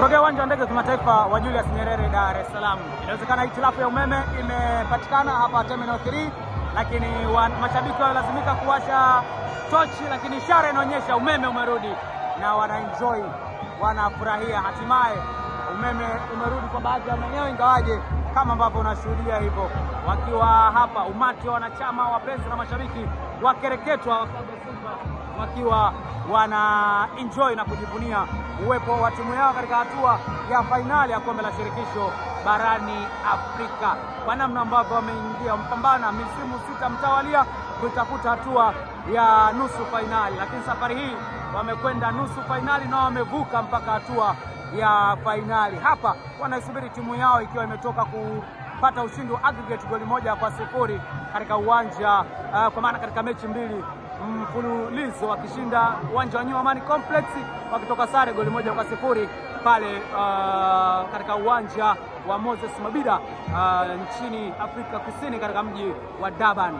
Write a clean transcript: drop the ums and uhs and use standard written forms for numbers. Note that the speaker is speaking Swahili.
Kutokea uwanja wa ndege kimataifa wa Julius Nyerere, Dar es Salaam. Inawezekana hitilafu ya umeme imepatikana hapa Terminal 3, lakini mashabiki walazimika kuwasha tochi, lakini ishara inaonyesha umeme umerudi na wanaenjoy, wanafurahia. Hatimaye umeme umerudi kwa baadhi ya maeneo, ingawaje kama ambavyo unashuhudia hivyo, wakiwa hapa umati wa wanachama, wapenzi na mashabiki wakereketwa wakiwa wana enjoy na kujivunia uwepo wa timu yao katika hatua ya fainali ya kombe la shirikisho barani Afrika, kwa namna ambavyo wameingia mpambana misimu 6 mtawalia kutafuta hatua ya nusu fainali, lakini safari hii wamekwenda nusu fainali na wamevuka mpaka hatua ya fainali. Hapa wanaisubiri timu yao ikiwa imetoka kupata ushindi wa aggregate goli 1-0 katika uwanja kwa maana katika mechi 2 mfululizo, wakishinda uwanja wa New Amani Complex, wakitoka sare goli 1-0 pale katika uwanja wa Moses Mabhida nchini Afrika Kusini katika mji wa Durban.